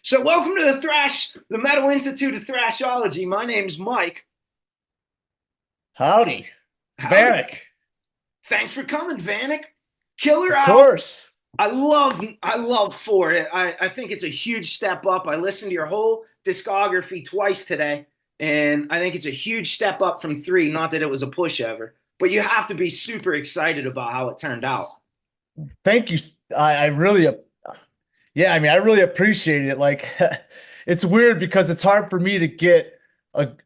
So, welcome to the Metal Institute of Thrashology. My name's Mike. Howdy, it's Howdy. Vanik. Thanks for coming, Vanik. Killer Of album. course. I love Four. I think it's a huge step up. I listened to your whole discography twice today, and I think it's a huge step up from three. Not that it was a pushover, but you have to be super excited about how it turned out. Thank you. I really, yeah, I mean, I really appreciate it. Like, it's weird because it's hard for me to get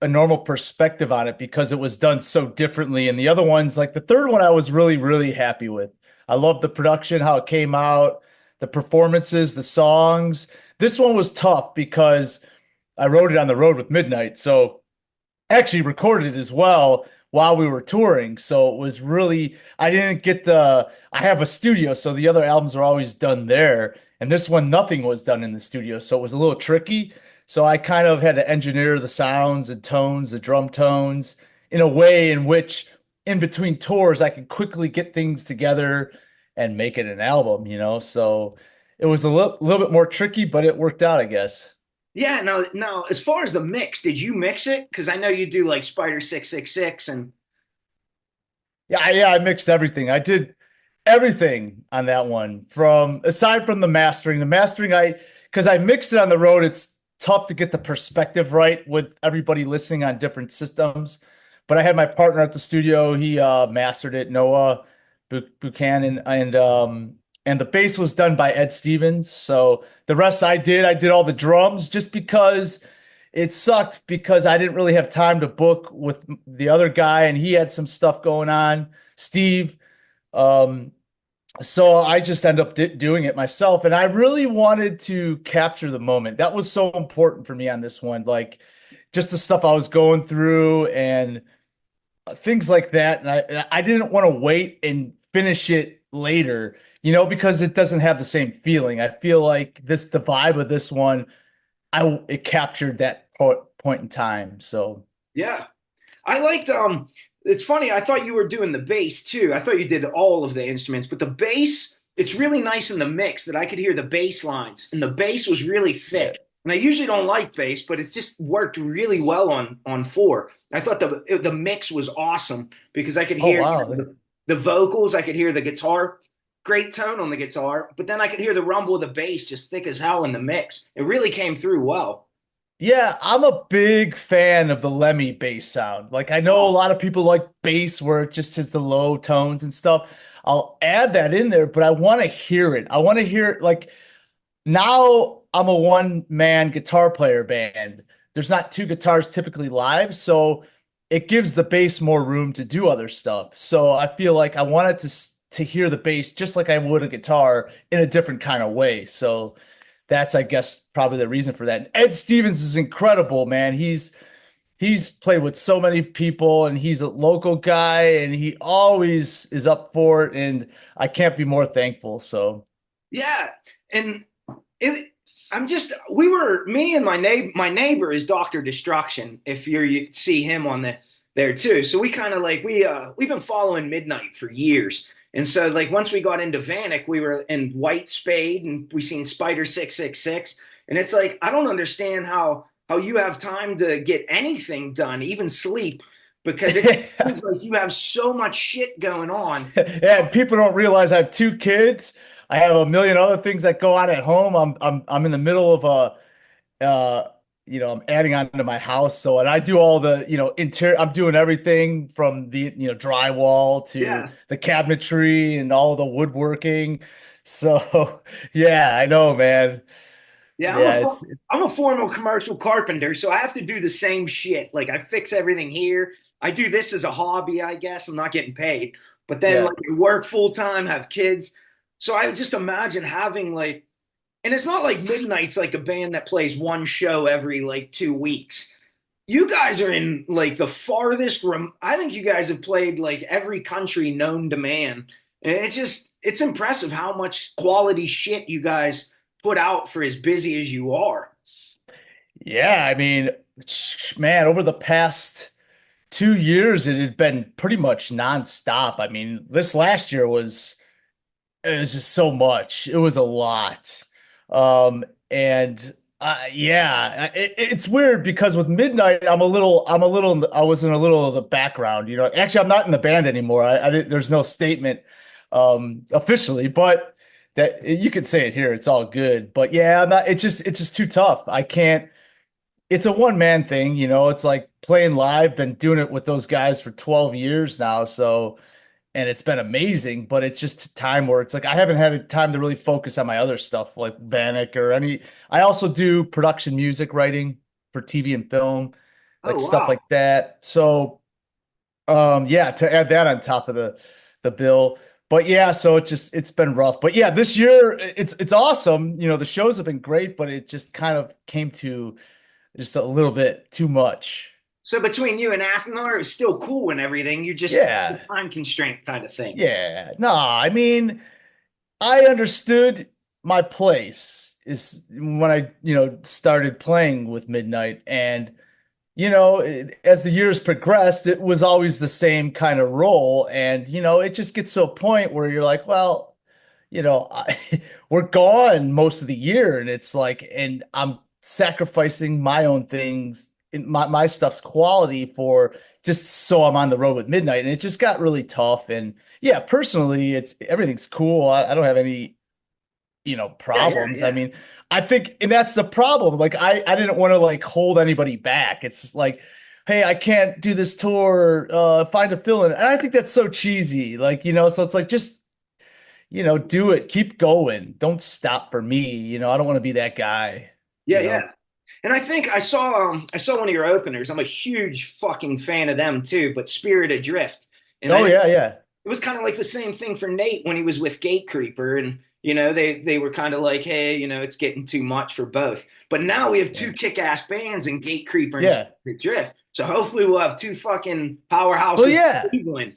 a normal perspective on it because it was done so differently. And the other ones, like the third one, I was really, really happy with. I love the production, how it came out, the performances, the songs. This one was tough because I wrote it on the road with Midnight. So actually recorded it as well while we were touring. So it was really, I didn't get I have a studio, so the other albums are always done there. And this one, nothing was done in the studio. So it was a little tricky. So I kind of had to engineer the sounds and tones, the drum tones, in a way in which in between tours, I could quickly get things together and make it an album, So it was a little bit more tricky, but it worked out, I guess. Yeah. Now, as far as the mix, did you mix it? Because I know you do like Spider 666 and Yeah, I mixed everything. I did everything on that one from aside from the mastering. The mastering because I mixed it on the road, it's tough to get the perspective right with everybody listening on different systems. But I had my partner at the studio, he mastered it, Noah Buchanan, and the bass was done by Ed Stevens. So the rest I did all the drums just because it sucked because I didn't really have time to book with the other guy and he had some stuff going on, Steve. Um, so I just ended up doing it myself. And I really wanted to capture the moment. That was so important for me on this one. Like just the stuff I was going through and things like that. And I didn't want to wait and finish it later, because it doesn't have the same feeling. I feel like the vibe of this one, it captured that point in time. So yeah. I liked it's funny, I thought you were doing the bass too. I thought you did all of the instruments, but the bass, it's really nice in the mix that I could hear the bass lines and the bass was really yeah. thick. And I usually don't like bass, but it just worked really well on four. I thought the mix was awesome because I could Oh hear wow. the vocals, I could hear the guitar, great tone on the guitar, but then I could hear the rumble of the bass just thick as hell in the mix. It really came through well. Yeah, I'm a big fan of the Lemmy bass sound. Like I know a Oh, lot of people like bass where it just has the low tones and stuff. I'll add that in there, but I want to hear it. I want to hear it like now I'm a one man guitar player band. There's not two guitars typically live, so it gives the bass more room to do other stuff. So I feel like I wanted to hear the bass just like I would a guitar in a different kind of way. So that's, I guess, probably the reason for that. Ed Stevens is incredible, man. He's played with so many people and he's a local guy and he always is up for it and I can't be more thankful. So yeah. And it, I'm just we were me and my neighbor is Doctor Destruction. If you see him on there too, so we kind of like we've been following Midnight for years, and so like once we got into Vanik, we were in White Spade and we seen Spider 666, and it's like I don't understand how you have time to get anything done, even sleep, because it yeah, seems like you have so much shit going on. people don't realize I have two kids. I have a million other things that go on at home. I'm in the middle of I'm adding on to my house. So, and I do all the, interior, I'm doing everything from the, drywall to Yeah. the cabinetry and all the woodworking. So, yeah, I know, man. Yeah, Yeah, it's, I'm a formal commercial carpenter, so I have to do the same shit. Like I fix everything here. I do this as a hobby, I guess. I'm not getting paid. But then yeah. like I work full time, have kids. So I just imagine having like and it's not like Midnight's like a band that plays one show every like 2 weeks. You guys are in like the farthest room. I think you guys have played like every country known to man. And it's impressive how much quality shit you guys put out for as busy as you are. Yeah, I mean, man, over the past 2 years, it had been pretty much nonstop. I mean, this last year it was just so much. It was a lot. And Yeah, it's weird because with Midnight, I was in a little of the background, you know. Actually, I'm not in the band anymore. I didn't, there's no statement, officially, but that you could say it here. It's all good. But yeah, I'm not, it's just too tough. I can't, it's a one man thing, you know. It's like playing live, been doing it with those guys for 12 years now. So, and it's been amazing, but it's just time where it's like I haven't had time to really focus on my other stuff like Vanik or any. I also do production music writing for TV and film, Oh like stuff wow. like that. So, yeah, to add that on top of the bill. But yeah, so it's been rough. But yeah, this year it's awesome. You know, the shows have been great, but it just kind of came to just a little bit too much. So between you and Athenor, it's still cool and everything. You just the Yeah. time constraint kind of thing. Yeah. No, I mean, I understood my place is when I, you know, started playing with Midnight. And, you know, as the years progressed, it was always the same kind of role. And, you know, it just gets to a point where you're like, well, you know, we're gone most of the year. And it's like, and I'm sacrificing my own things, in my stuff's quality for just so I'm on the road with Midnight. And it just got really tough. And yeah, personally, it's everything's cool. I don't have any, you know, Yeah, yeah, problems. I yeah. mean, I think, and that's the problem. Like, I didn't want to like hold anybody back. It's like, hey, I can't do this tour, find a fill in. And I think that's so cheesy. Like, you know, so it's like just, you know, do it, keep going. Don't stop for me. You know, I don't want to be that guy, Yeah, you yeah. know. And I think I saw one of your openers. I'm a huge fucking fan of them too, but Spirit Adrift. And I Oh know yeah, yeah. it was kind of like the same thing for Nate when he was with Gatecreeper, and they were kind of like, hey, it's getting too much for both. But now we have Yeah. two kick-ass bands in Gatecreeper and Yeah. Spirit Adrift. So hopefully we'll have two fucking Well, powerhouses yeah. in Cleveland.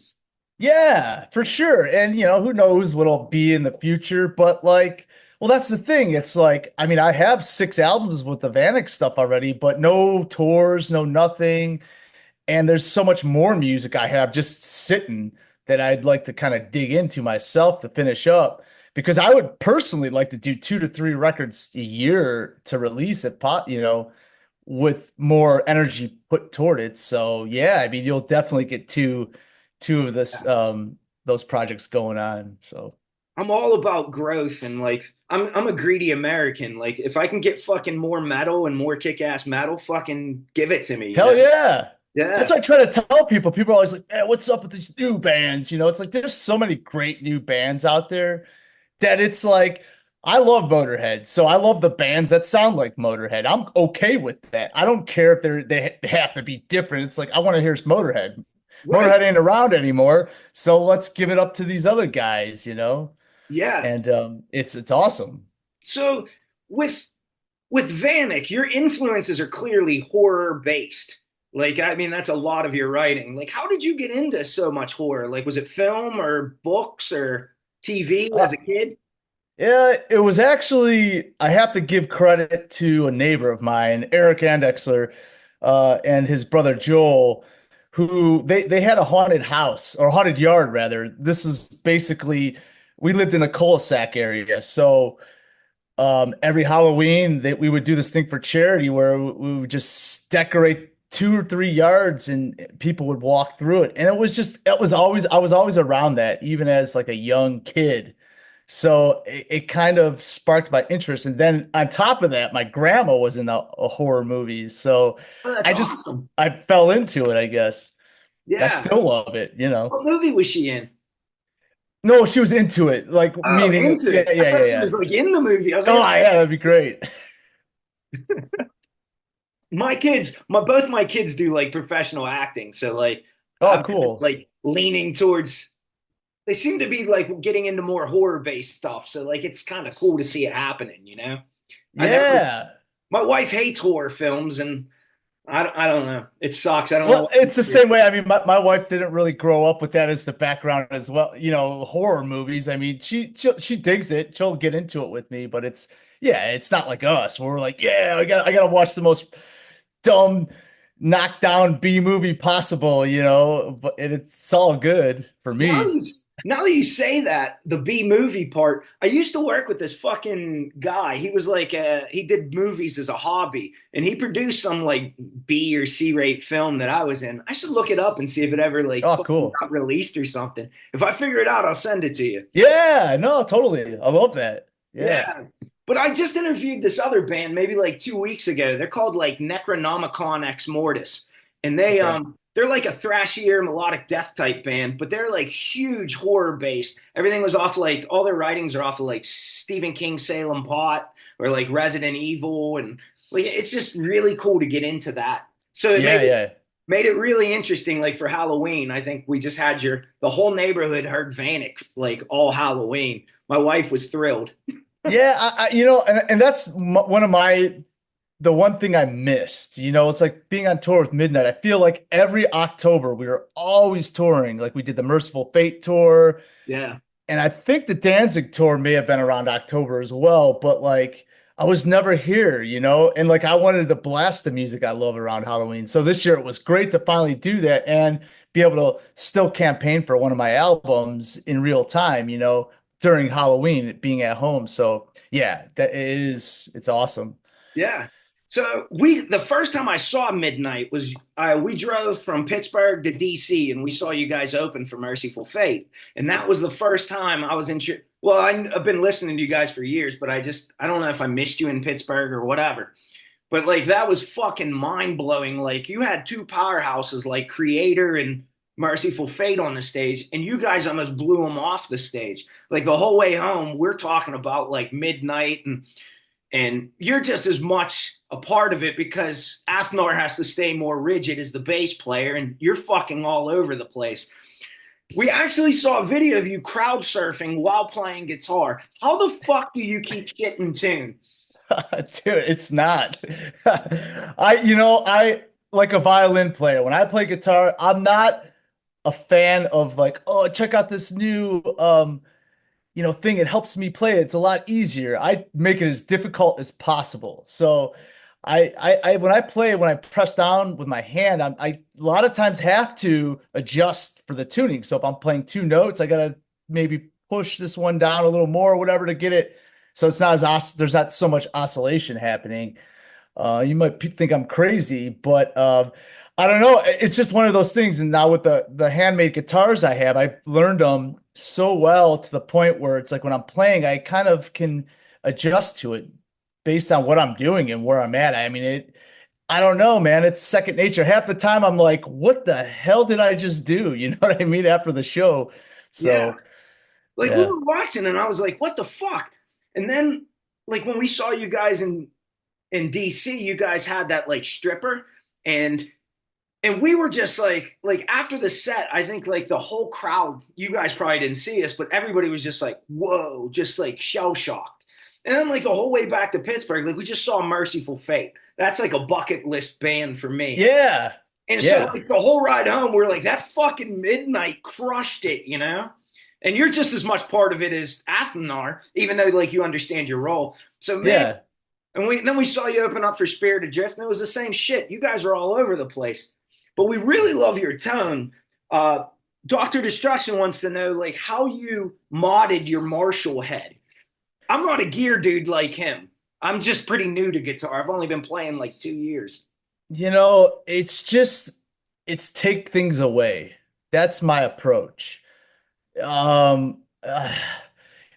Yeah, for sure. And you know, who knows what'll be in the future, but like, well, that's the thing. It's like, I mean, I have 6 albums with the Vanik stuff already, but no tours, no nothing. And there's so much more music I have just sitting that I'd like to kind of dig into myself to finish up. Because I would personally like to do 2 to 3 records a year to release it, you know, with more energy put toward it. So yeah, I mean, you'll definitely get two of this those projects going on. So I'm all about growth and like I'm a greedy American. Like if I can get fucking more metal and more kick-ass metal, fucking give it to me. hell yeah. That's Yeah. what I try to tell people. People are always like, man, what's up with these new bands? You know, it's like there's so many great new bands out there that it's like I love Motorhead, so I love the bands that sound like Motorhead. I'm okay with that. I don't care if they have to be different. It's like I want to hear Motorhead. Right. Motorhead ain't around anymore, so let's give it up to these other guys, you know? Yeah. And it's awesome. So with Vanik, your influences are clearly horror based. Like, I mean, that's a lot of your writing. Like, how did you get into so much horror? Like, was it film or books or TV Uh, as a kid? yeah, it was actually I have to give credit to a neighbor of mine, Eric Andexler, and his brother Joel, who they had a haunted house or haunted yard rather. This is basically we lived in a cul-de-sac area, so every Halloween that we would do this thing for charity where we would just decorate 2 or 3 yards and people would walk through it. And it was always, I was always around that, even as like a young kid. So it kind of sparked my interest. And then on top of that, my grandma was in a horror movies. So Oh, that's I just, awesome. I fell into it, I guess. I Yeah. still love it, you know. What movie was she in? No, she was into it. Like Oh, meaning, into yeah, it. I yeah, yeah, thought she yeah. was like in the movie. I was like, Oh, that's yeah, that'd be great. my kids, both my kids do like professional acting. So like Oh, I'm kind of cool. like leaning towards they seem to be like getting into more horror based stuff. So like it's kind of cool to see it happening. I never Yeah. my wife hates horror films and I don't know. It sucks. I don't know Well, what it's the same way. I mean, my wife didn't really grow up with that as the background as well. You know, horror movies. I mean, she digs it. She'll get into it with me, but it's yeah, it's not like us where we're like, yeah, I got to watch the most dumb knockdown B movie possible, but it's all good for Now me. you, now that you say that, the B movie part, I used to work with this fucking guy. He was like, he did movies as a hobby, and he produced some like B or C rate film that I was in. I should look it up and see if it ever like Oh, fucking cool. got released or something. If I figure it out, I'll send it to you. Yeah, no, totally. I love that. Yeah. Yeah. But I just interviewed this other band maybe like 2 weeks ago. They're called like Necronomicon Ex Mortis. And Okay. they're like a thrashier melodic death type band, but they're like huge horror based. Everything was off like all their writings are off of like Stephen King Salem Pot or like Resident Evil and like it's just really cool to get into that. So it Yeah, yeah. made it really interesting like for Halloween. I think we just had the whole neighborhood heard Vanik like all Halloween. My wife was thrilled. Yeah, and that's one of the one thing I missed. It's like being on tour with Midnight. I feel like every October we were always touring. Like we did the Merciful Fate tour, Yeah. and I think the Danzig tour may have been around October as well, but like I was never here, and like I wanted to blast the music I love around Halloween. So this year it was great to finally do that and be able to still campaign for one of my albums in real time, during Halloween, being at home. So yeah, it's awesome. Yeah. So the first time I saw Midnight was we drove from Pittsburgh to DC and we saw you guys open for Merciful Fate, and that was the first time I was in. Well, I've been listening to you guys for years, but I don't know if I missed you in Pittsburgh or whatever. But like that was fucking mind blowing. Like you had two powerhouses like Creator and Merciful Fate on the stage, and you guys almost blew them off the stage. Like the whole way home, we're talking about like Midnight and you're just as much a part of it because Athnar has to stay more rigid as the bass player, and you're fucking all over the place. We actually saw a video of you crowd surfing while playing guitar. How the fuck do you keep shit in tune? Dude, it's not. I like a violin player. When I play guitar, I'm not a fan of like, oh, check out this new thing. It helps me play. It's a lot easier. I make it as difficult as possible. So when I press down with my hand, I a lot of times have to adjust for the tuning. So if I'm playing two notes, I gotta maybe push this one down a little more or whatever to get it. So it's not there's not so much oscillation happening. You might think I'm crazy, but I don't know. It's just one of those things. And now with the handmade guitars I have, I've learned them so well to the point where it's like when I'm playing, I kind of can adjust to it based on what I'm doing and where I'm at. I mean, I don't know, man. It's second nature. Half the time I'm like, what the hell did I just do? You know what I mean? After the show. Yeah. So, Like we yeah. were watching and I was like, what the fuck? And then like when we saw you guys in DC, you guys had that like stripper and we were just like after the set, I think like the whole crowd, you guys probably didn't see us, but everybody was just like, whoa, just like shell shocked. And then like the whole way back to Pittsburgh, like we just saw Merciful Fate. That's like a bucket list band for me. Yeah. And so Yeah. like the whole ride home, we're like, that fucking Midnight crushed it, you know? And you're just as much part of it as Athenar, even though like you understand your role. So man, Yeah. and we saw you open up for Spirit Adrift, and it was the same shit. You guys are all over the place. But we really love your tone. Dr. Destruction wants to know like how you modded your Marshall head. I'm not a gear dude like him. I'm just pretty new to guitar. I've only been playing like 2 years. It's take things away. That's my approach. Um, uh,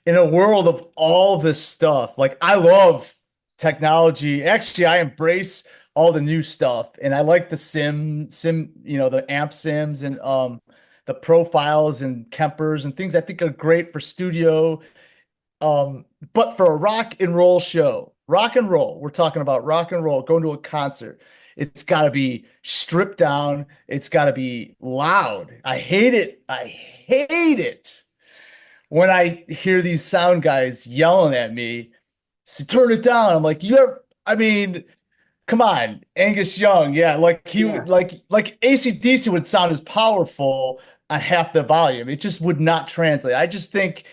in a world of all this stuff, like I love technology. Actually, I embrace all the new stuff and I like the the amp sims and the profiles and Kempers and things I think are great for studio. Um, but for a rock and roll show, rock and roll, we're talking about rock and roll, going to a concert. It's got to be stripped down. It's got to be loud. I hate it. I hate it when I hear these sound guys yelling at me, so turn it down. I'm like, I mean, come on, Angus Young. Yeah, like he Yeah. would like AC/DC would sound as powerful on half the volume. It just would not translate. I just think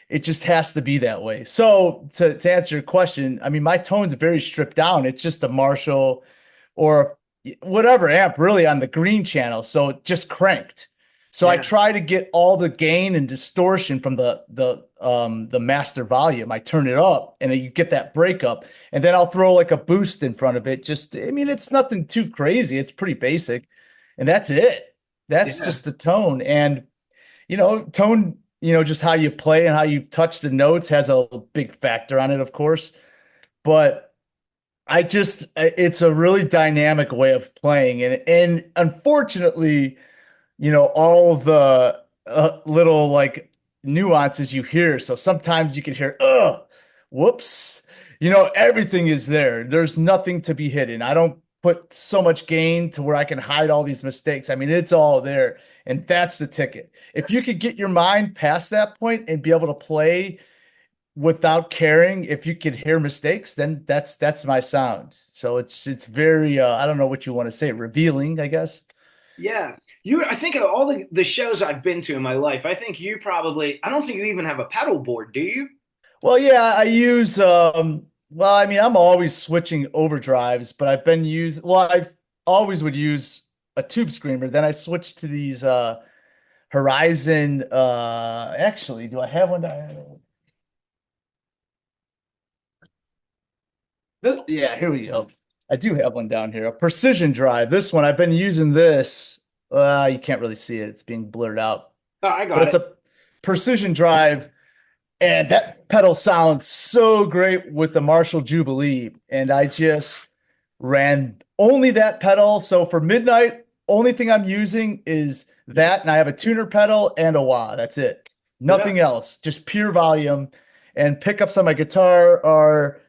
it just has to be that way. So to answer your question, I mean, my tone's very stripped down. It's just a Marshall or whatever amp really on the green channel, so it just cranked. So I Yeah. try to get all the gain and distortion from the master volume. I turn it up and then you get that breakup, and then I'll throw like a boost in front of it. Just I mean, it's nothing too crazy. It's pretty basic, and that's it. That's Yeah. just the tone. And tone, just how you play and how you touch the notes has a big factor on it, of course. But it's a really dynamic way of playing. And unfortunately, all of the little like nuances you hear. So sometimes you can hear, whoops. Everything is there. There's nothing to be hidden. I don't put so much gain to where I can hide all these mistakes. I mean, it's all there. And that's the ticket. If you could get your mind past that point and be able to play without caring if you could hear mistakes, then that's my sound. So it's very I don't know what you want to say, revealing, I guess. Yeah. I think of all the shows I've been to in my life, I think you probably, I don't think you even have a pedal board, do you? Well, yeah, I use well, I mean, I'm always switching overdrives, but I've always would use a tube screamer. Then I switched to these Horizon actually, do I have one yeah, here we go. I do have one down here. A precision drive. This one I've been using this. You can't really see it. It's being blurred out. Oh, I But got it's it. a precision drive. And that pedal sounds so great with the Marshall Jubilee. And I just ran only that pedal. So for midnight, only thing I'm using is that. And I have a tuner pedal and a wah. That's it. Yeah. Nothing else. Just pure volume. And pickups on my guitar are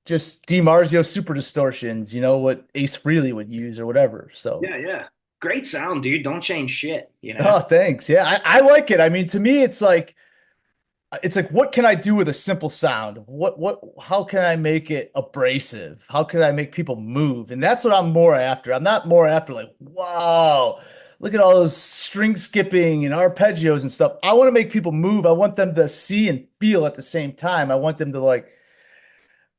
just DiMarzio super distortions, what Ace Frehley would use or whatever. So, Yeah. Yeah. Great sound, dude. Don't change shit, you know? oh, thanks. Yeah, I like it. I mean, to me, it's like what can I do with a simple sound? How can I make it abrasive? How can I make people move? And that's what I'm more after. I'm not more after like, wow, look at all those string skipping and arpeggios and stuff. I want to make people move. I want them to see and feel at the same time. I want them to like,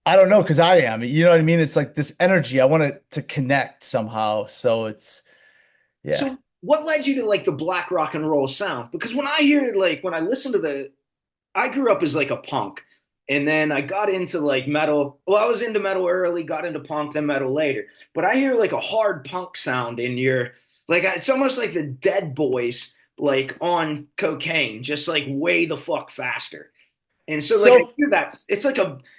I don't know, because I am. You know what I mean? It's like this energy. I want it to connect somehow. So yeah. So what led you to like the black rock and roll sound? Because when I hear like when I listen to I grew up as like a punk. And then I got into like metal. Well, I was into metal early, got into punk, then metal later. But I hear like a hard punk sound in your like it's almost like the Dead Boys like on cocaine, just like way the fuck faster. And so like I So hear that.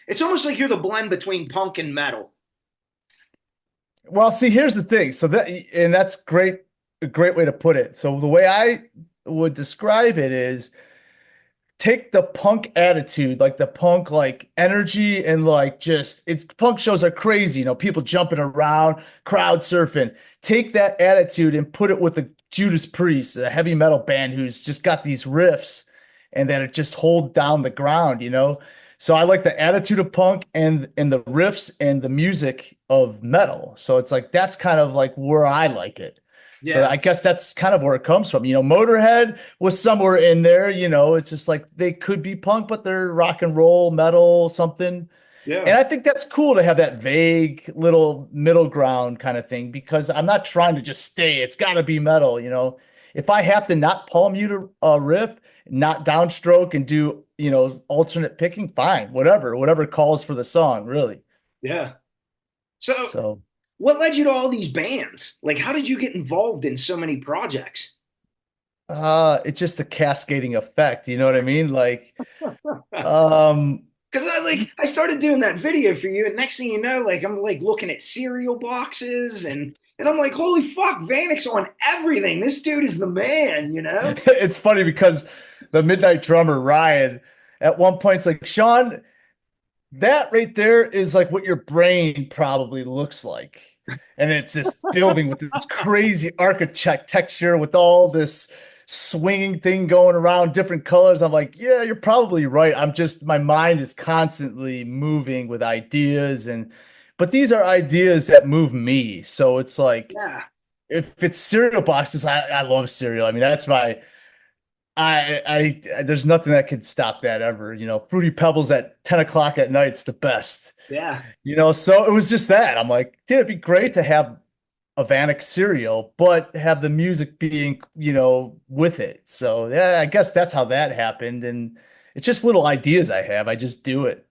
It's almost like you're the blend between punk and metal. Well, see, here's the thing. And that's great, a great way to put it. So the way I would describe it is take the punk attitude, like the punk like energy and like just it's punk shows are crazy, people jumping around, crowd surfing. Take that attitude and put it with the Judas Priest, a heavy metal band who's just got these riffs and that it just hold down the ground. So I like the attitude of punk and the riffs and the music of metal. So it's like that's kind of like where I like it. So Yeah, I guess that's kind of where it comes from. Motorhead was somewhere in there, it's just like they could be punk, but they're rock and roll, metal, something. And yeah, I think that's cool to have that vague little middle ground kind of thing because I'm not trying to just stay. It's got to be metal. If I have to not palm mute a riff, not downstroke and do, alternate picking, fine, whatever calls for the song, really. yeah. So So, what led you to all these bands? Like how did you get involved in so many projects? it's just a cascading effect. You know what I mean? Like, um, Because I started doing that video for you, and next thing you know, like I'm like looking at cereal boxes and I'm like, holy fuck, Vanik's on everything. This dude is the man, you know? it's funny because the Midnight Drummer, Ryan, at one point, it's like, Shaun, that right there is like what your brain probably looks like. And it's this building with this crazy architecture with all this swinging thing going around, different colors. I'm like, yeah, you're probably right. My mind is constantly moving with ideas but these are ideas that move me. So it's like, Yeah, if it's cereal boxes, I love cereal. I mean, that's my there's nothing that can stop that ever. Fruity Pebbles at 10 o'clock at night's the best. yeah, So it was just that. I'm like, dude, it'd be great to have. a Vanik cereal, but have the music being, with it. So yeah, I guess that's how that happened. And it's just little ideas I have. I just do it.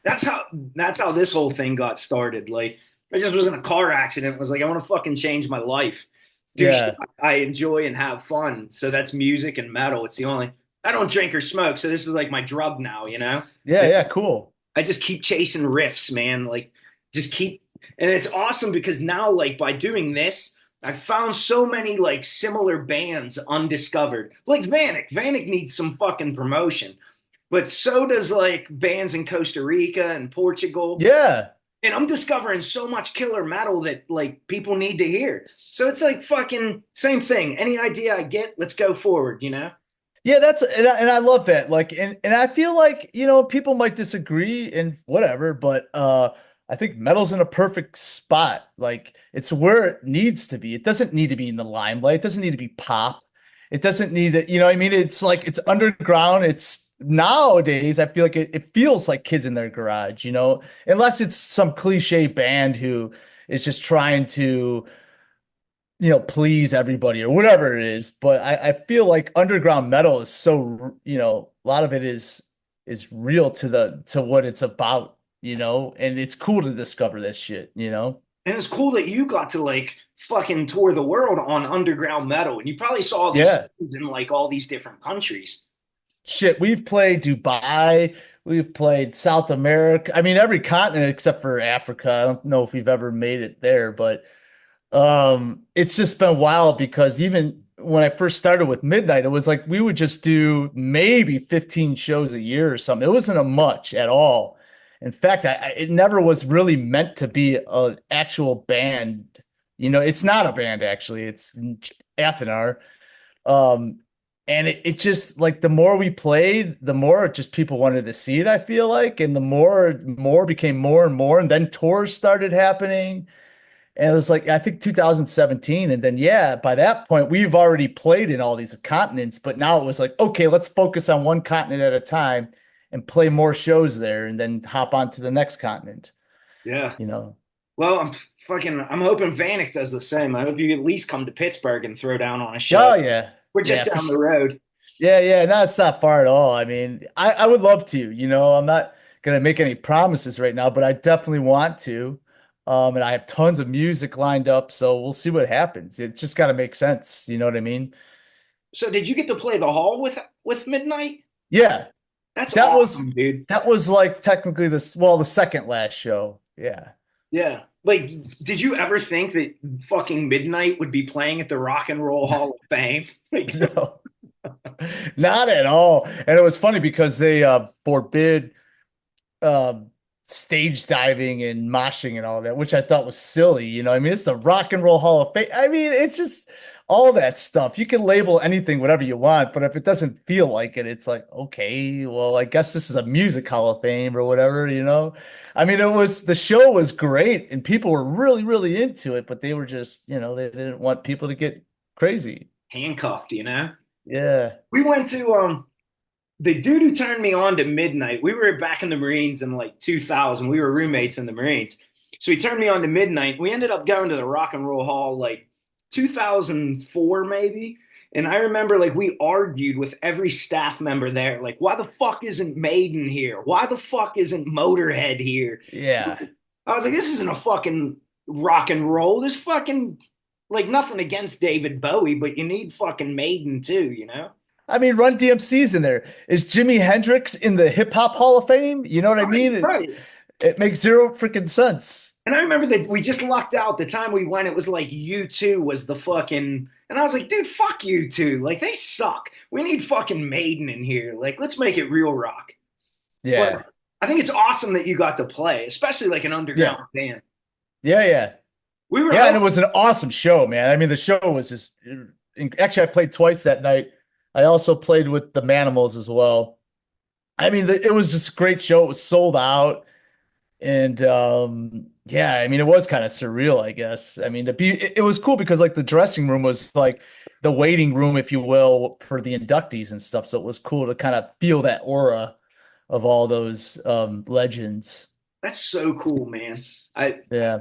That's how that's how this whole thing got started. Like I just was in a car accident. Was like, I want to fucking change my life, do shit Yeah. I enjoy and have fun. So that's music and metal. It's the only. I don't drink or smoke, so this is like my drug now. Yeah, And yeah, cool. I just keep chasing riffs, man. Like just keep, and it's awesome because now, like by doing this, I found so many like similar bands undiscovered. Like Vanik. Vanik needs some fucking promotion. But so does like bands in Costa Rica and Portugal. Yeah. And I'm discovering so much killer metal that like people need to hear. So it's like fucking same thing. Any idea I get, let's go forward. Yeah, and I love that. Like, and I feel like, people might disagree and whatever, but I think metal's in a perfect spot. Like, it's where it needs to be. It doesn't need to be in the limelight. It doesn't need to be pop. It doesn't need to, what I mean? It's like it's underground. It's nowadays, I feel like it feels like kids in their garage, unless it's some cliche band who is just trying to please everybody or whatever it is. But I feel like underground metal is so, a lot of it is real to what it's about, and it's cool to discover this shit. And it's cool that you got to like fucking tour the world on underground metal. And you probably saw these Yeah. scenes in like all these different countries. Shit, we've played Dubai, we've played South America. I mean, every continent except for Africa. I don't know if we've ever made it there, but it's just been wild because even when I first started with Midnight, it was like we would just do maybe 15 shows a year or something. It wasn't a much at all. In fact, it never was really meant to be an actual band. It's not a band actually. It's Athenar. Um, and it just like the more we played, the more just people wanted to see it, I feel like, and the more became more and more, and then tours started happening. And it was like, I think 2017. And then, yeah, by that point, we've already played in all these continents. But now it was like, okay, let's focus on one continent at a time and play more shows there and then hop on to the next continent, Yeah. you know? Well, I'm hoping Vanik does the same. I hope you at least come to Pittsburgh and throw down on a show. Oh, yeah. We're just Yeah, for down the sure. road. Yeah, yeah. No, it's not far at all. I mean, I would love to, I'm not going to make any promises right now, but I definitely want to. And I have tons of music lined up. So we'll see what happens. It's just got to make sense. You know what I mean? So did you get to play the hall with Midnight? Yeah. That's That was awesome, dude. that was like technically this well the second last show. Yeah. Yeah. Like, did you ever think that fucking Midnight would be playing at the Rock and Roll Hall of Fame? Like, No. Not at all. And it was funny because they forbid um stage diving and moshing and all that, which I thought was silly. I mean, it's the Rock and Roll Hall of Fame. I mean, it's just all that stuff. You can label anything whatever you want, but if it doesn't feel like it, it's like, okay, well, I guess this is a music Hall of Fame or whatever. I mean, the show was great and people were really, really into it, but they were just, they didn't want people to get crazy. handcuffed. Yeah. We went to the dude who turned me on to Midnight. We were back in the Marines in like 2000. We were roommates in the Marines. So he turned me on to Midnight. We ended up going to the Rock and Roll Hall like 2004 maybe. And I remember like we argued with every staff member there, like, why the fuck isn't Maiden here? Why the fuck isn't Motorhead here? Yeah. I was like, this isn't a fucking rock and roll. There's fucking like nothing against David Bowie, but you need fucking Maiden too. I mean, Run DMC's in there. Is Jimi Hendrix in the Hip Hop Hall of Fame? You know what I Right, mean? It, right. it makes zero freaking sense. And I remember that we just lucked out the time we went. It was like U2 was the fucking, and I was like, dude, fuck U2. Like they suck. We need fucking Maiden in here. Like let's make it real rock. Yeah. But I think it's awesome that you got to play, especially like an Yeah. underground band. Yeah. Yeah. We were Yeah. And it hoping, was an awesome show, man. I mean, the show was just actually, I played twice that night. I also played with the Manimals as well. I mean, it was just a great show. It was sold out. And yeah, I mean, it was kind of surreal, I guess. I mean, it was cool because like the dressing room was like the waiting room, if you will, for the inductees and stuff. So it was cool to kind of feel that aura of all those legends. that's so cool, man. I Yeah.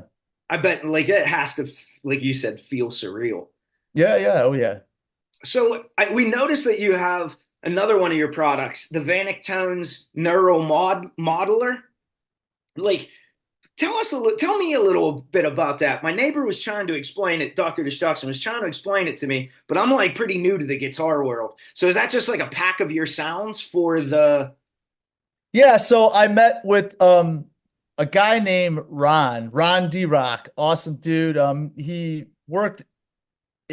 I bet like it has to, like you said, feel surreal. Yeah, yeah, oh yeah. So we noticed that you have another one of your products, the Vanik Tones Neural Modeler. Like, tell me a little bit about that. My neighbor was trying to explain it. Dr. Destruction was trying to explain it to me, but I'm like pretty new to the guitar world. So is that just like a pack of your sounds for the? Yeah, so I met with a guy named Ron D Rock, awesome dude. He worked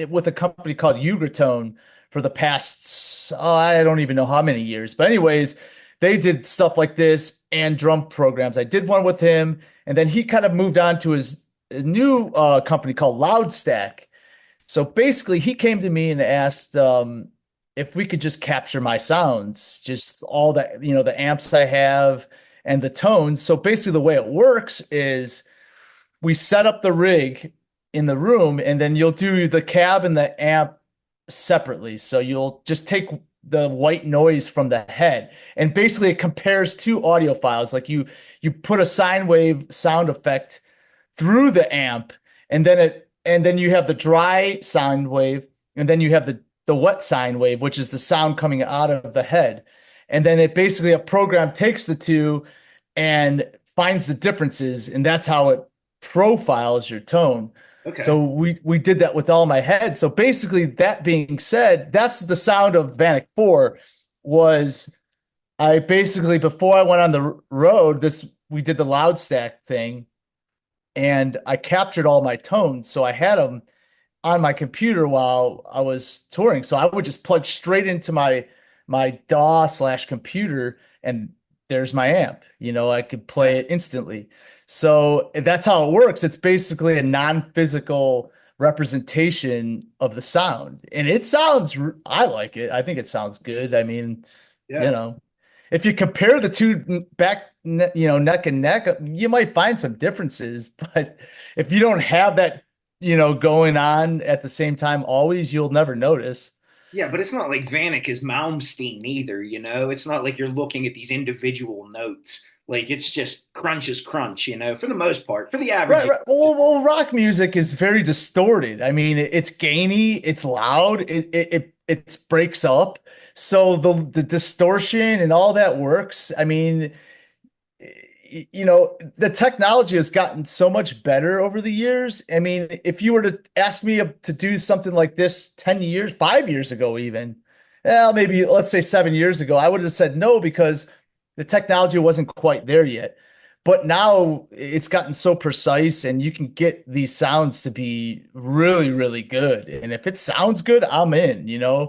with a company calledUgratone for the past, oh, I don't even know how many years. But anyways, they did stuff like this and drum programs. I did one with him, and then he kind of moved on to his new company called Loudstack. So basically, he came to me and asked if we could just capture my sounds, just all that, the amps I have and the tones. So basically, the way it works is we set up the rig in the room, and then you'll do the cab and the amp separately. So you'll just take the white noise from the head, and basically it compares two audio files. Like you put a sine wave sound effect through the amp, and then you have the dry sound wave, and then you have the wet sine wave, which is the sound coming out of the head. And then it basically a program takes the two and finds the differences, and that's how it profiles your tone. Okay. So we did that with all my heads. So basically, that being said, that's the sound of Vanik 4 was I basically before I went on the road, this we did the loud stack thing and I captured all my tones. So I had them on my computer while I was touring. So I would just plug straight into my DAW slash computer, and there's my amp. I could Yeah. play it instantly. So that's how it works. It's basically a non-physical representation of the sound. And it sounds, I like it. I think it sounds good. I mean, you Yeah. know, if you compare the two neck and neck, you might find some differences. But if you don't have that, going on at the same time always, you'll never notice. Yeah, but it's not like Vanik is Malmsteen either, you know? It's not like you're looking at these individual notes. Like it's just crunch is crunch, you know, for the most part, for the average. Right, right. Well, rock music is very distorted. I mean, it's gainy, it's loud, it breaks up. So the distortion and all that works. I mean, the technology has gotten so much better over the years. I mean, if you were to ask me to do something like this 10 years, 5 years ago, even, well, maybe let's say 7 years ago, I would have said no because the technology wasn't quite there yet. But now it's gotten so precise and you can get these sounds to be really, really good. And if it sounds good, I'm in. I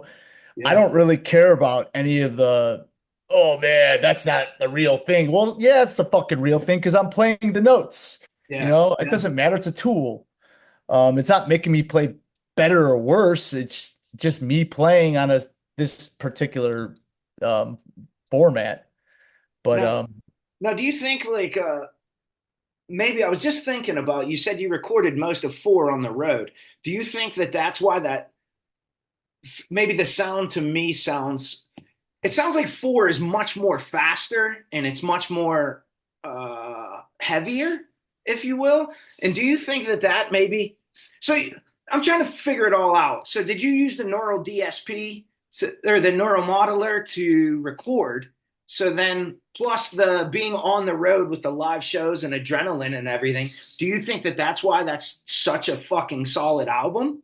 Yeah. don't really care about any of the, oh man, that's not the real thing. Well, yeah, it's the fucking real thing because I'm playing the notes. Yeah. It Yeah. doesn't matter. It's a tool. It's not making me play better or worse. It's just me playing on this particular um format. But Now, now do you think like maybe I was just thinking about you said you recorded most of four on the road. Do you think that that's why that maybe the sound to me sounds it sounds like four is much more faster and it's much more heavier, if you will. And do you think that that maybe? So I'm trying to figure it all out. So did you use the neural DSP or the neural modeler to record? So then, plus the being on the road with the live shows and adrenaline and everything, do you think that that's why that's such a fucking solid album?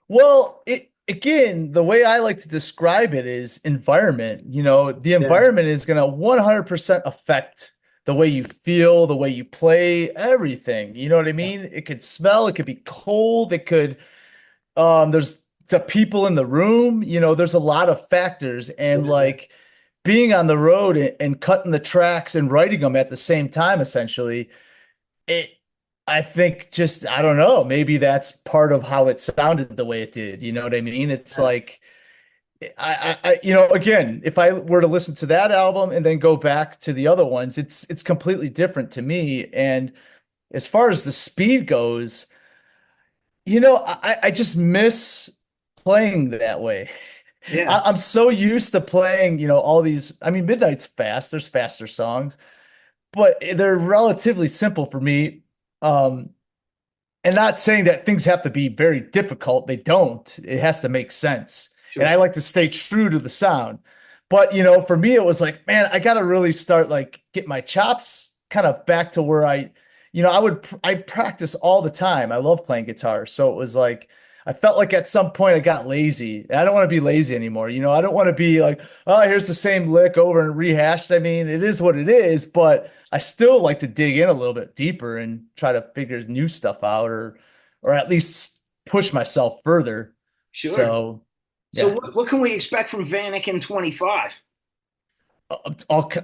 well, it again, the way I like to describe it is environment. The Yeah. environment is going to 100% affect the way you feel, the way you play, everything. You know what I mean? It could smell, it could be cold, it could there's the people in the room, there's a lot of factors and Yeah. like being on the road and cutting the tracks and writing them at the same time essentially it I think just I don't know, maybe that's part of how it sounded the way it did. You know what I mean? It's like again, if I were to listen to that album and then go back to the other ones, it's completely different to me. And as far as the speed goes, I just miss playing that way. Yeah. I'm so used to playing, all these. I mean, Midnight's fast. There's faster songs, but they're relatively simple for me. Um, And not saying that things have to be very difficult. They don't. It has to make sense. And I Sure. like to stay true to the sound. But, for me, it was like, man, I got to really start like get my chops kind of back to where I practice all the time. I love playing guitar. So it was like, I felt like at some point I got lazy. I don't want to be lazy anymore. I don't want to be like, oh, here's the same lick over and rehashed. I mean, it is what it is, but I still like to dig in a little bit deeper and try to figure new stuff out or at least push myself further. Sure. So So yeah. what can we expect from Vanik in 25?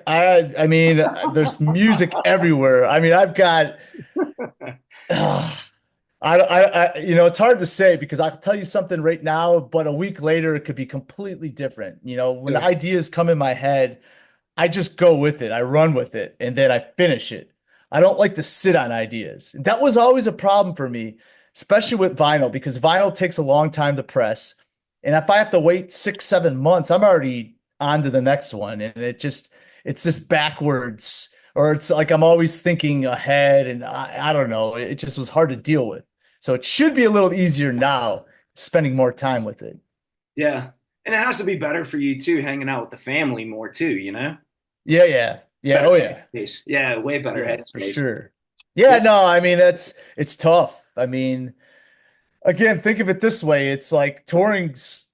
I mean, there's music everywhere. I mean, I've got it's hard to say because I can tell you something right now, but a week later it could be completely different. When Sure. ideas come in my head, I just go with it. I run with it and then I finish it. I don't like to sit on ideas. That was always a problem for me, especially with vinyl, because vinyl takes a long time to press. And if I have to wait 6, 7 months, I'm already on to the next one. And it's just backwards, or it's like I'm always thinking ahead. And I don't know. It just was hard to deal with. So it should be a little easier now, spending more time with it. Yeah. And it has to be better for you too, hanging out with the family more too, you know? Yeah, yeah. Yeah. Better Oh, yeah. headspace. Yeah, way better Yeah, for headspace. sure. Yeah, Yeah. no, I mean it's tough. I mean, again, think of it this way. It's like touring's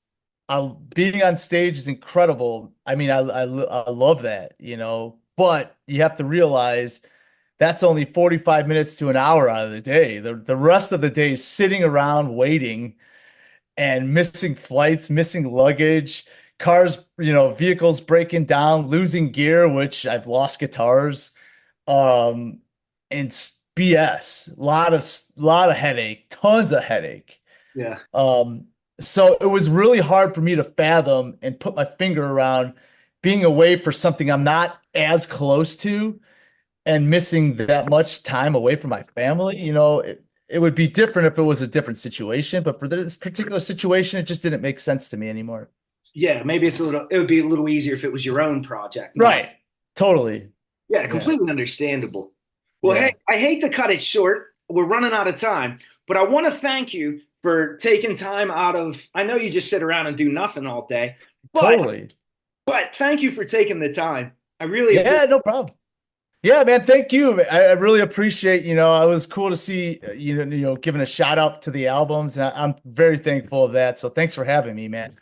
being on stage is incredible. I mean, I love that, but you have to realize that's only 45 minutes to an hour out of the day. The rest of the day is sitting around waiting and missing flights, missing luggage, cars, vehicles breaking down, losing gear, which I've lost guitars. Um, and BS, lot of headache, tons of headache. Yeah. Um, so it was really hard for me to fathom and put my finger around being away for something I'm not as close to and missing that much time away from my family. It would be different if it was a different situation, but for this particular situation, it just didn't make sense to me anymore. Yeah, maybe it would be a little easier if it was your own project, not. Right. Totally. Yeah, Yeah. completely understandable. Well, hey, Yeah. I hate to cut it short. We're running out of time, but I want to thank you for taking time out of, I know you just sit around and do nothing all day, but Totally. thank you for taking the time. I really Yeah, appreciate. no problem. Yeah, man, thank you. I really appreciate, it was cool to see, giving a shout out to the albums, and I'm very thankful of that. So thanks for having me, man.